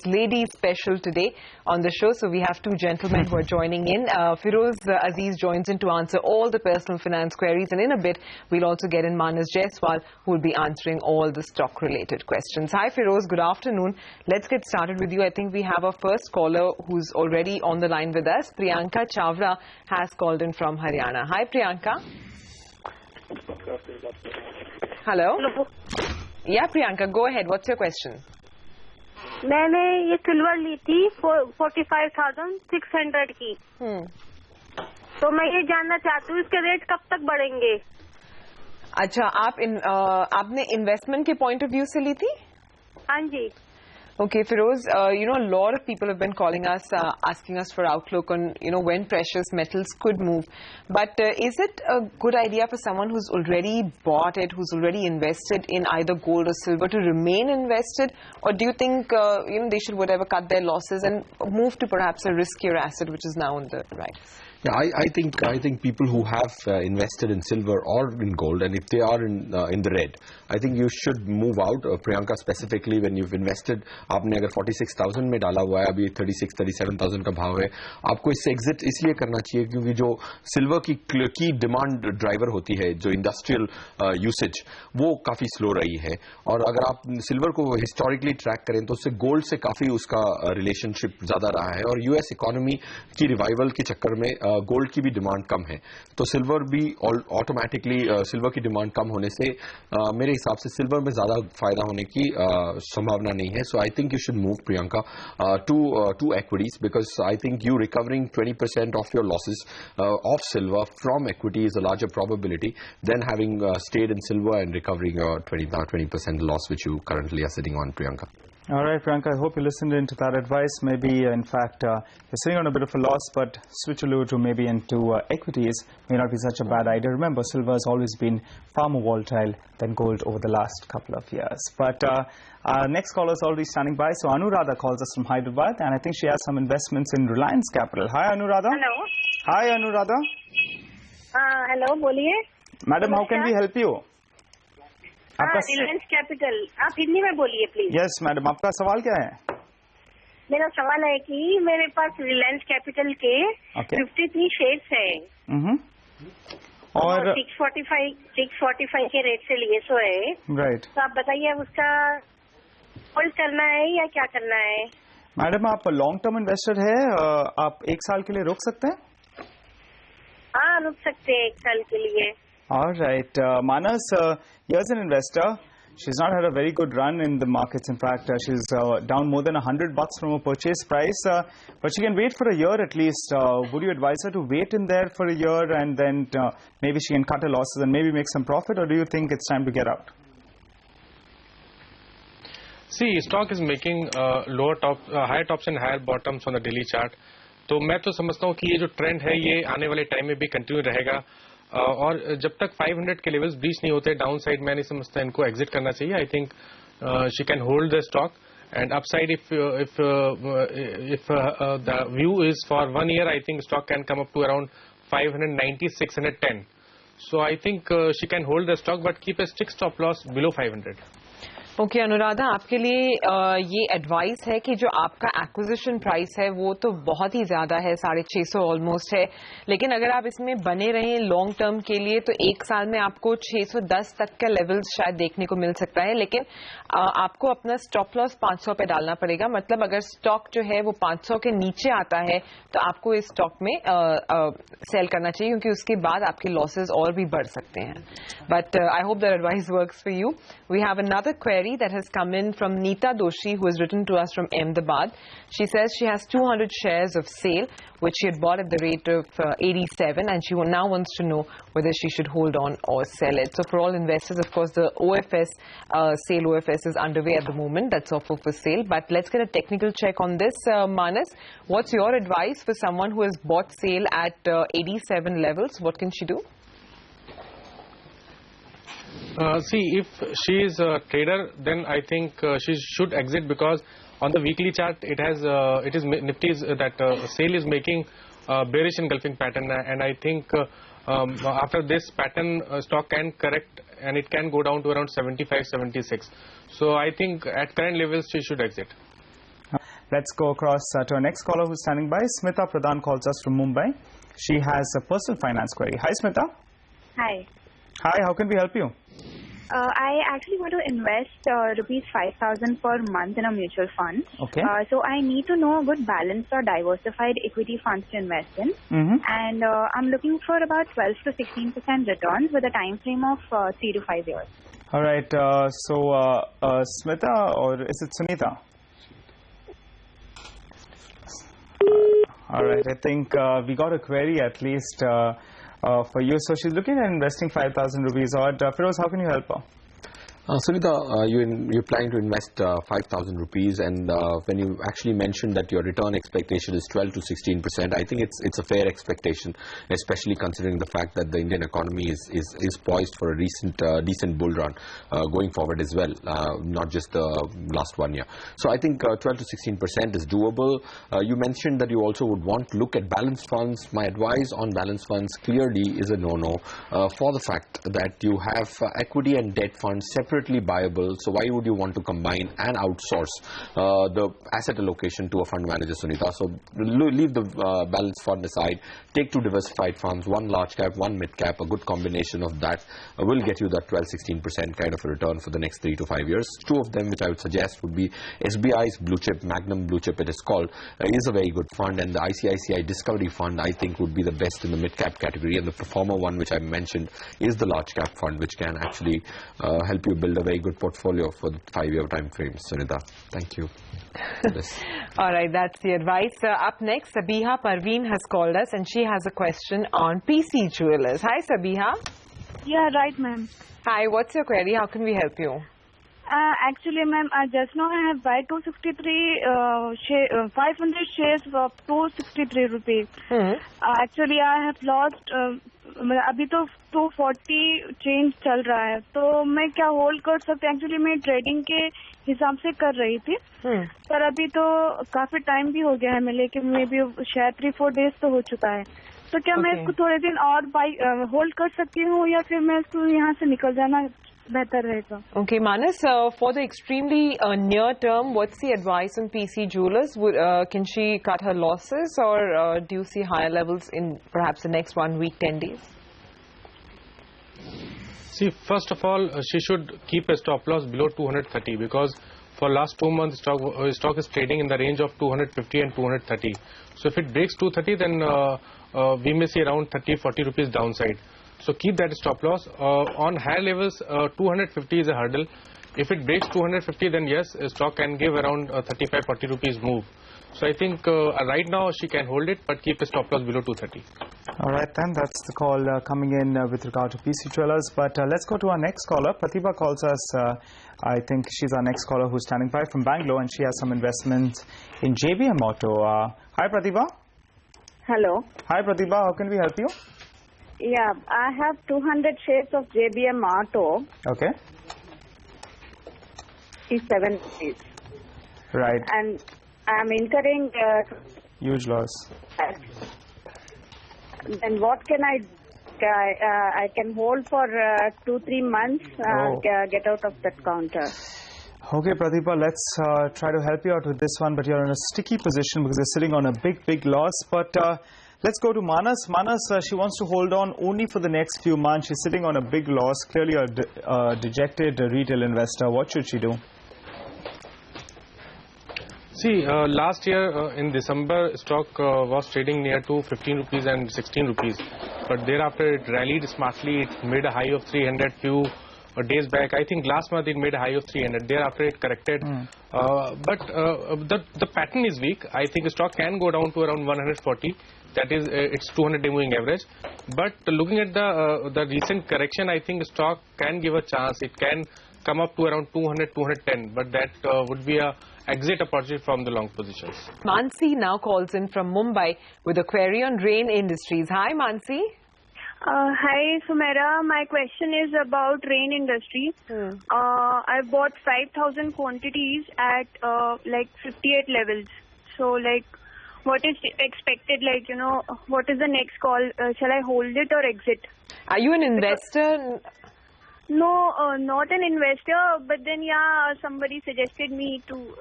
lady special today on the show. So we have two gentlemen who are joining in. Firoz Aziz joins in to answer all the personal finance queries, and in a bit we'll also get in Manas Jaiswal, who will be answering all the stock related questions. Hi Firoz, good afternoon. Let's get started with you. I think we have our first caller who's already on the line with us. Priyanka Chavra has called in from Haryana. Hi Priyanka. Hello. Yeah Priyanka, go ahead. What's your question? मैंने ये silver ली थी 45,600 की। तो मैं ये जानना चाहती हूँ इसके रेट कब तक बढ़ेंगे? अच्छा, आपने इन्वेस्टमेंट के पॉइंट ऑफ व्यू से ली थी? हाँ जी। Okay, Firoz, a lot of people have been calling us, asking us for outlook on, when precious metals could move. But is it a good idea for someone who's already bought it, who's already invested in either gold or silver, to remain invested? Or do you think, they should cut their losses and move to perhaps a riskier asset, which is now on the rise? Yeah, I think people who have invested in silver or in gold, and if they are in the red, I think you should move out. Priyanka, specifically when you've invested, आपने अगर 46,000 में डाला हुआ है, अभी 36-37,000 का भाव है, आपको इससे एग्जिट इसलिए करना चाहिए क्योंकि जो सिल्वर की डिमांड ड्राइवर होती है, जो इंडस्ट्रियल यूसेज, वो काफी स्लो रही है। और अगर आप सिल्वर को हिस्टोरिकली ट्रैक करें तो उससे गोल्ड से काफी उसका रिलेशनशिप ज्यादा रहा है, और यूएस इकोनॉमी की रिवाइवल के चक्कर में गोल्ड की भी डिमांड कम है, तो सिल्वर भी ऑटोमेटिकली सिल्वर की डिमांड कम होने से मेरे हिसाब से सिल्वर में ज्यादा फायदा होने की संभावना नहीं है। So I think you should move, Priyanka, to equities, because I think you recovering 20% of your losses of silver from equity is a larger probability than having stayed in silver and recovering 20% loss which you currently are sitting on, Priyanka. All right, Priyanka, I hope you listened into that advice. Maybe, in fact, you're sitting on a bit of a loss, but switch a little to maybe into equities may not be such a bad idea. Remember, silver has always been far more volatile than gold over the last couple of years. But our next caller is already standing by. So Anuradha calls us from Hyderabad, and I think she has some investments in Reliance Capital. Hi, Anuradha. Hello. Hi, Anuradha. Hello, बोलिए. Madam, how can we help you? Reliance capital, आप हिंदी में बोलिए please. Yes madam, आपका सवाल क्या है? मेरा सवाल है कि मेरे पास रिलायंस कैपिटल के 53 शेयर्स है और 645 के रेट से लिए सो है। राइट। तो आप बताइए उसका होल्ड करना है या क्या करना है? मैडम, आप लॉन्ग टर्म इन्वेस्टर है, आप 1 साल के लिए रोक सकते हैं? हाँ, रुक सकते हैं 1 साल के लिए। All right, Manas, here's an investor. She's not had a very good run in the markets. In fact, she's down more than $100 from her purchase price, but she can wait for a year at least. Would you advise her to wait in there for a year and then maybe she can cut her losses and maybe make some profit, or do you think it's time to get out? See, stock is making higher tops and higher bottoms on the daily chart. तो मैं तो समझता हूँ कि ये जो trend है ये आने वाले टाइम में भी कंटिन्यू रहेगा, और जब तक 500 के लेवल्स ब्रीच नहीं होते डाउन साइड मैं नहीं समझता इनको एग्जिट करना चाहिए. I think she can hold the stock, and upside if the view is for 1 year, I think stock can come up to around 590, 610. So I think she can hold the stock but keep a strict stop loss below 500. Okay Anuradha, आपके लिए ये advice है कि जो आपका acquisition price है वो तो बहुत ही ज्यादा है, 650 ऑलमोस्ट है, लेकिन अगर आप इसमें बने रहें लॉन्ग टर्म के लिए तो 1 साल में आपको 610 तक का लेवल्स शायद देखने को मिल सकता है, लेकिन आपको अपना स्टॉप लॉस 500 पे डालना पड़ेगा. मतलब अगर स्टॉक जो है वो 500 के नीचे आता है तो आपको इस स्टॉक में सेल करना चाहिए, क्योंकि उसके बाद आपके लॉसेज और भी बढ़ सकते हैं. But I hope that advice works for you. We have another query that has come in from Neeta Doshi, who has written to us from Ahmedabad. She says she has 200 shares of SAIL, which she had bought at the rate of 87, and she now wants to know whether she should hold on or sell it. So for all investors, of course, the OFS, SAIL OFS is underway at the moment. That's offer for sale. But let's get a technical check on this. Manas, what's your advice for someone who has bought SAIL at 87 levels? What can she do? See, if she is a trader, then I think she should exit, because on the weekly chart it is Nifty's that SAIL is making bearish engulfing pattern, and I think after this pattern stock can correct and it can go down to around 75, 76. So I think at current levels she should exit. Let's go across to our next caller who's standing by. Smita Pradhan calls us from Mumbai. She has a personal finance query. Hi, Smita. Hi. Hi, how can we help you? I actually want to invest rupees 5,000 per month in a mutual fund. Okay. So I need to know a good balanced or diversified equity funds to invest in. And I'm looking for about 12 to 16% returns with a time frame of 3 to 5 years. All right. Smita, or is it Sunita? All right. I think we got a query at least for you. So she's looking at investing 5,000 rupees odd. Feroz, how can you help her? Sunita, you're planning to invest 5,000 rupees, and when you actually mentioned that your return expectation is 12 to 16%, I think it's a fair expectation, especially considering the fact that the Indian economy is poised for a decent bull run going forward as well, not just the last 1 year. So I think 12 to 16% is doable. You mentioned that you also would want to look at balanced funds. My advice on balanced funds clearly is a no-no for the fact that you have equity and debt funds separate buyable, so why would you want to combine and outsource the asset allocation to a fund manager, Sunita? So leave the balanced fund aside, take two diversified funds, one large cap, one mid cap. A good combination of that will get you that 12-16% kind of a return for the next 3 to 5 years. Two of them which I would suggest would be SBI's Blue Chip, Magnum Blue Chip it is called, is a very good fund, and the ICICI Discovery Fund I think would be the best in the mid cap category, and the performer one which I mentioned is the large cap fund, which can actually help you build a very good portfolio for the 5-year time frame. Sunita, thank you. All right, that's the advice. Up next, Sabiha Parveen has called us and she has a question on PC Jewelers. Hi, Sabiha. Yeah, right, ma'am. Hi, what's your query? How can we help you? Actually, ma'am, just now I have buy 500 shares for 263 rupees. Actually, I have lost. अभी तो 240 change चल रहा है, तो मैं क्या hold कर सकती हूँ? एक्चुअली मैं ट्रेडिंग के हिसाब से कर रही थी, पर अभी तो काफी टाइम भी हो गया है, मैं लेके मे भी शायद 3-4 डेज तो हो चुका है, तो क्या मैं इसको थोड़े दिन और होल्ड कर सकती हूँ या फिर मैं इसको यहाँ से निकल जाना बेहतर रहेगा? Okay, Manas, for the extremely near term, what's the advice on PC Jewelers? Can she cut her losses, or do you see higher levels in perhaps the next 1 week, 10 days? See, first of all, she should keep a stop loss below 230, because for last 2 months stock is trading in the range of 250 and 230. So if it breaks 230, then we may see around 30-40 rupees downside. So keep that stop loss. On higher levels, 250 is a hurdle. If it breaks 250, then yes, stock can give around 35-40 rupees move. So I think right now she can hold it, but keep a stop loss below 230. All right, then that's the call coming in with regard to PC Jewelers. But let's go to our next caller. Pratibha calls us. I think she's our next caller who's standing by from Bangalore, and she has some investments in JBM Auto. Hi, Pratibha. Hello. Hi, Pratibha. How can we help you? Yeah, I have 200 shares of JBM Auto. Okay. It's 7 days. Right. And I'm incurring huge loss. Then what can I can hold for 2-3 months, get out of that counter. Okay, Pratibha, let's try to help you out with this one, but you're in a sticky position because you're sitting on a big loss. But let's go to Manas. Manas, she wants to hold on only for the next few months. She's sitting on a big loss, clearly a dejected retail investor. What should she do? See, last year in December, stock was trading near to 15 rupees and 16 rupees. But thereafter, it rallied smartly. It made a high of 300 few days back. I think last month it made a high of 300. Thereafter, it corrected. But the pattern is weak. I think the stock can go down to around 140. That is its 200-day moving average. But looking at the recent correction, I think the stock can give a chance. It can come up to around 200, 210. But that would be a exit opportunity from the long positions. Mansi now calls in from Mumbai with a query on Rain Industries. Hi, Mansi. Hi, Sumera. My question is about Rain Industries. I bought 5,000 quantities at like 58 levels. So like, what is expected? Like, you know, what is the next call? Shall I hold it or exit? Are you an investor? No, not an investor, but then yeah, somebody suggested me to,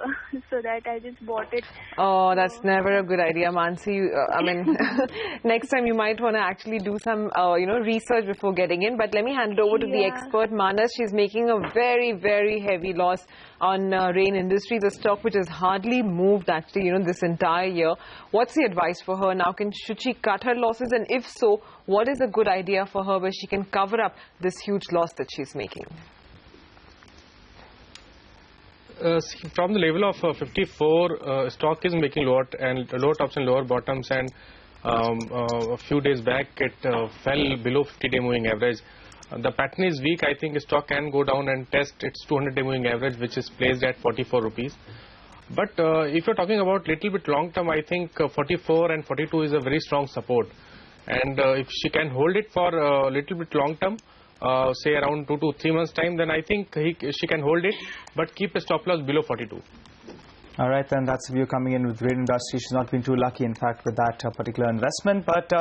so that I just bought it. Oh, that's never a good idea, Mansi. I mean, next time you might want to actually do some, research before getting in. But let me hand it over to the expert, Manas. She's making a very, very heavy loss on Rain Industries, a stock which has hardly moved actually, this entire year. What's the advice for her now? Should she cut her losses? And if so, what is a good idea for her where she can cover up this huge loss that she's making? From the level of 54, stock is making lower tops and lower bottoms, and a few days back it fell below 50-day moving average. The pattern is weak. I think stock can go down and test its 200-day moving average, which is placed at 44 rupees. But if you're talking about little bit long term, I think 44 and 42 is a very strong support. And if she can hold it for a little bit long term, say around 2 to 3 months time, then I think she can hold it, but keep a stop loss below 42. All right, then that's the view coming in with Rain Industries. She's not been too lucky, in fact, with that particular investment. But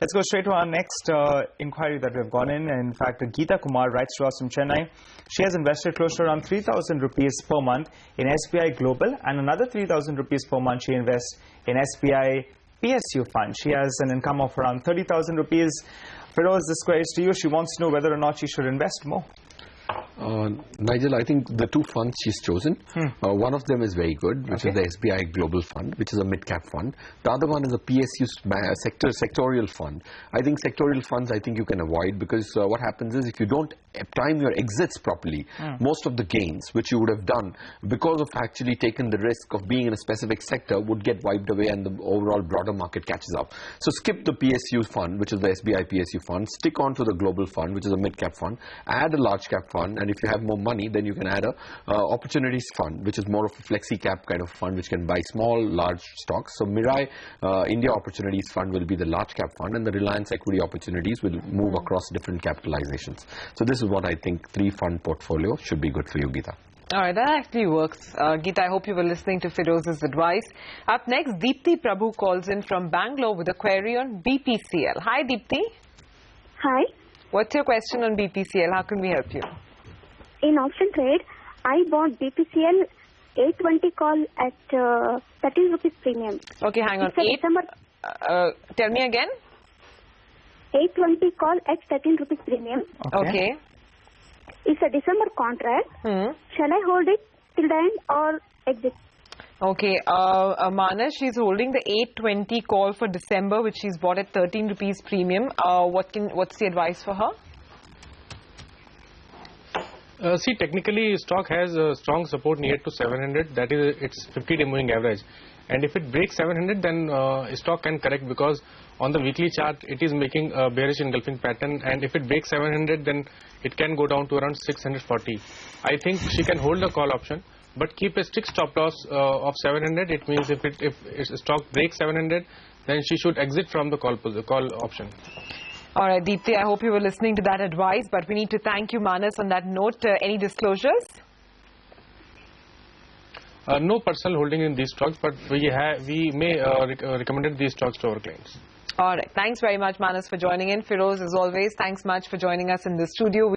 let's go straight to our next inquiry that we've gone in. In fact, Geeta Kumar writes to us from Chennai. She has invested close to around 3,000 rupees per month in SBI Global, and another 3,000 rupees per month she invests in SBI PSU fund. She has an income of around 30,000 rupees. Feroz, this question is to you. She wants to know whether or not she should invest more. Nigel, I think the two funds she's chosen, one of them is very good, which is the SBI Global Fund, which is a mid-cap fund. The other one is a PSU sectorial fund. I think sectorial funds, I think you can avoid, because what happens is if you don't time your exits properly, most of the gains which you would have done because of actually taken the risk of being in a specific sector would get wiped away, and the overall broader market catches up. So skip the PSU fund, which is the SBI PSU fund, stick on to the Global Fund, which is a mid-cap fund, add a large-cap fund, and if you have more money, then you can add a opportunities fund, which is more of a flexi-cap kind of fund, which can buy small, large stocks. So Mirai India Opportunities Fund will be the large-cap fund, and the Reliance Equity Opportunities will move across different capitalizations. So this is what I think 3-fund portfolio should be good for you, Geeta. All right, that actually works. Geeta, I hope you were listening to Firoz's advice. Up next, Deepthi Prabhu calls in from Bangalore with a query on BPCL. Hi, Deepthi. Hi. What's your question on BPCL? How can we help you? In option trade, I bought BPCL 820 call at 13 rupees premium. Okay, hang on. Tell me again. 820 call at 13 rupees premium. Okay. It's a December contract. Shall I hold it till the end or exit? Okay, Manas, she's holding the 820 call for December, which she's bought at 13 rupees premium. What's the advice for her? See, technically stock has a strong support near to 700, that is its 50-day moving average, and if it breaks 700, then stock can correct, because on the weekly chart it is making a bearish engulfing pattern, and if it breaks 700, then it can go down to around 640. I think she can hold the call option, but keep a strict stop loss of 700. It means if stock breaks 700, then she should exit from the call option. All right, Deepthi, I hope you were listening to that advice, but we need to thank you, Manas, on that note. Any disclosures? No personal holding in these stocks, but we may recommend these stocks to our clients. All right. Thanks very much, Manas, for joining in. Feroz, as always, thanks much for joining us in the studio.